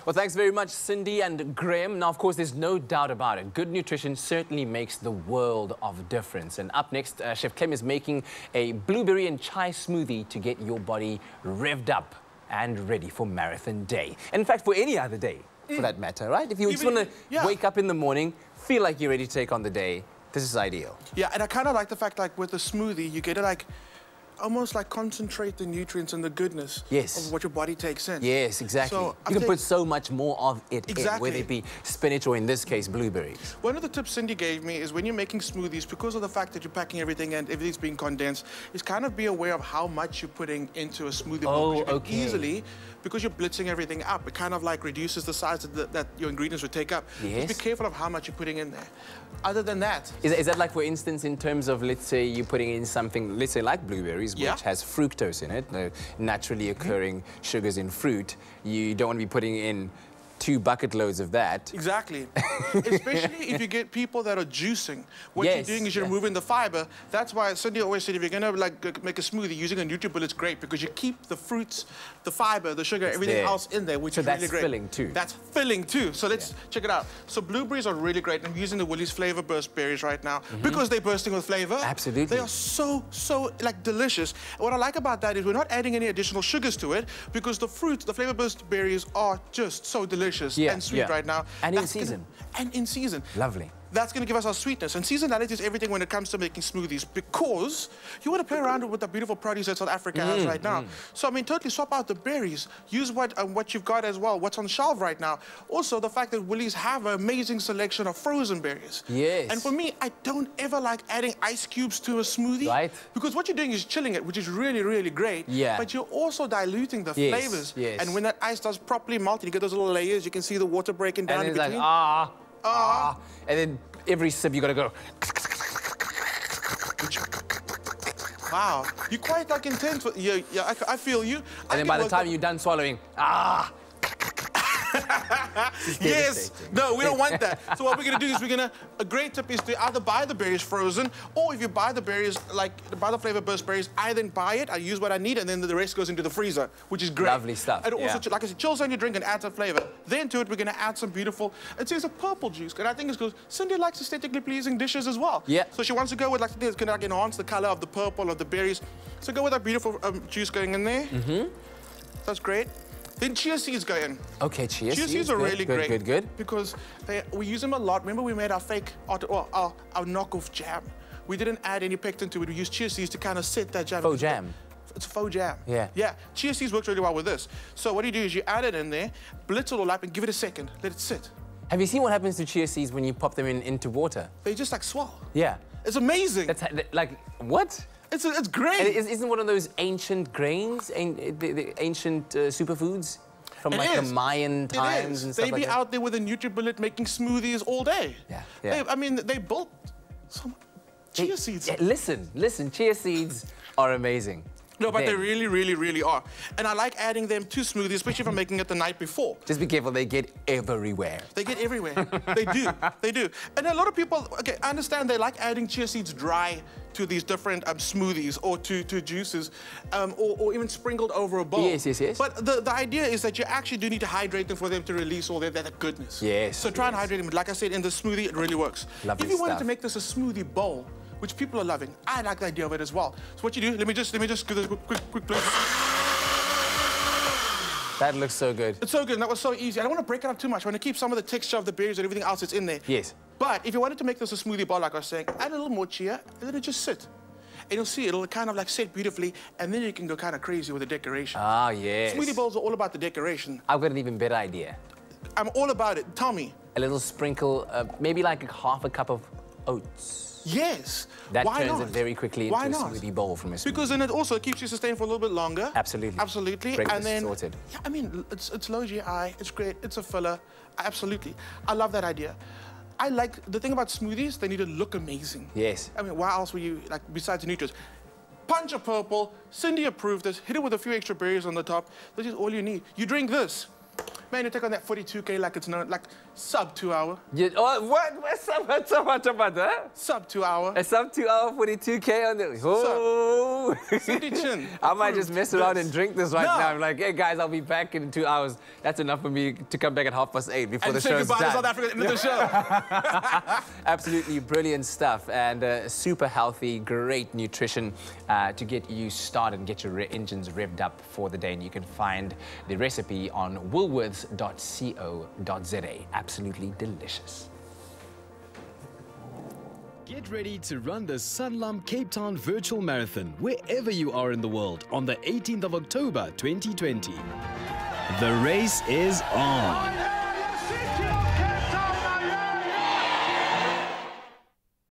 Well, thanks very much, Cindy and Graham. Now, of course, there's no doubt about it. Good nutrition certainly makes the world of difference. And up next, Chef Clem is making a blueberry and chai smoothie to get your body revved up and ready for marathon day. And in fact, for any other day, for that matter, right? If you just want to wake up in the morning, feel like you're ready to take on the day, this is ideal. Yeah, and I kind of like the fact, like, with the smoothie, you get to, like, almost like concentrate the nutrients and the goodness of what your body takes in. Yes, exactly. So you can put so much more of it in, whether it be spinach or, in this case, blueberries. One of the tips Cindy gave me is when you're making smoothies, because of the fact that you're packing everything and everything's being condensed, is kind of be aware of how much you're putting into a smoothie bowl. You can easily, because you're blitzing everything up, it kind of like reduces the size that your ingredients would take up. Yes. Just be careful of how much you're putting in there. Other than that... Is that like, for instance, in terms of, let's say, you're putting in something, let's say, like blueberries, which has fructose in it, the naturally occurring sugars in fruit. You don't want to be putting in 2 bucket loads of that. Exactly. Especially if you get people that are juicing. What you're doing is you're removing the fiber. That's why Cindy always said if you're going to like make a smoothie, using a NutriBullet's great because you keep the fruits, the fiber, the sugar, everything else in there, which is really great. So that's filling too. That's filling too. So let's check it out. So blueberries are really great. I'm using the Woolies Flavor Burst berries right now because they're bursting with flavor. Absolutely. They are so like delicious. And what I like about that is we're not adding any additional sugars to it because the fruits, the Flavor Burst berries are just so delicious. And sweet right now. And in season. And in season. Lovely. That's going to give us our sweetness. And seasonality is everything when it comes to making smoothies because you want to play around with the beautiful produce that South Africa has right now. So, I mean, totally swap out the berries. Use what you've got as well, what's on shelf right now. Also, the fact that Woolies have an amazing selection of frozen berries. Yes. And for me, I don't ever like adding ice cubes to a smoothie. Right. Because what you're doing is chilling it, which is really, really great. Yeah. But you're also diluting the flavors. Yes. And when that ice does properly melt, you get those little layers, you can see the water breaking down in between. And then every sip you gotta go. Wow, you're quite like intense. I feel you. And then by the time you're done swallowing, yes, no, we don't want that. So what we're gonna do is a great tip is to either buy the berries frozen, or if you buy the berries, like buy the Flavor Burst berries, I then buy it, I use what I need, and then the rest goes into the freezer, which is great. Lovely stuff. And also, like I said, chills on your drink and add some flavor. Then to it, we're gonna add some beautiful, it says a purple juice, and I think it's because Cindy likes aesthetically pleasing dishes as well. Yeah. So she wants to go with, like, it's gonna enhance the color of the purple of the berries. So go with that beautiful juice going in there. That's great. Then chia seeds go in. Okay, chia seeds. Chia seeds are really great. Good. Because we use them a lot. Remember, we made our fake, our knockoff jam. We didn't add any pectin to it. We used chia seeds to kind of set that jam. Faux jam. It's faux jam. Yeah. Yeah. Chia seeds works really well with this. So what you do is you add it in there, blitz it all up, and give it a second. Let it sit. Have you seen what happens to chia seeds when you pop them into water? They just like swell. Yeah. It's amazing. That's like what? It's great. Isn't one of those ancient grains, the ancient superfoods from like the Mayan times and stuff like that? They be out there with a NutriBullet making smoothies all day. Yeah. I mean, they built some chia seeds. Yeah, listen, chia seeds are amazing. No, but they really, really, really are. And I like adding them to smoothies, especially if I'm making it the night before. Just be careful, they get everywhere. They get everywhere. They do. They do. And a lot of people, okay, I understand they like adding chia seeds dry to these different smoothies or to juices, or even sprinkled over a bowl. Yes. But the idea is that you actually do need to hydrate them for them to release all that goodness. Yes. So try and hydrate them. Like I said, in the smoothie, it really works. Lovely If you wanted to make this a smoothie bowl, which people are loving, I like the idea of it as well. So what you do, let me just give this a quick play. That looks so good. It's so good, and that was so easy. I don't want to break it up too much. I want to keep some of the texture of the berries and everything else that's in there. Yes. But if you wanted to make this a smoothie bowl, like I was saying, add a little more chia, and then it just sit. And you'll see it'll kind of like set beautifully, and then you can go kind of crazy with the decoration. Ah, yes. Smoothie bowls are all about the decoration. I've got an even better idea. I'm all about it. Tell me. A little sprinkle, maybe like half a cup of oats. Yes. That turns it very quickly into a smoothie bowl from a smoothie. Because then it also keeps you sustained for a little bit longer. Absolutely. Absolutely. Breakfast and then sorted. Yeah, I mean, it's low GI, it's great, it's a filler. Absolutely. I love that idea. I like, the thing about smoothies, they need to look amazing. Yes. I mean, why else were you, like, besides the nutrients? Punch of purple, Cindy approved this, hit it with a few extra berries on the top. This is all you need. You drink this. Man, you take on that 42K like it's like sub 2 hour. Yeah, oh, what? What's up about that? Sub 2 hour. A sub 2 hour 42K on the... Oh! I might just mess around and drink this right now. I'm like, hey guys, I'll be back in 2 hours. That's enough for me to come back at 8:30 before the show's done. And say goodbye to South Africa at the end of the show. Absolutely brilliant stuff, and super healthy, great nutrition to get you started and get your engines revved up for the day. And you can find the recipe on woolworths.co.za. Absolutely delicious. Get ready to run the Sanlam Cape Town Virtual Marathon wherever you are in the world on the 18th of October 2020. The race is on.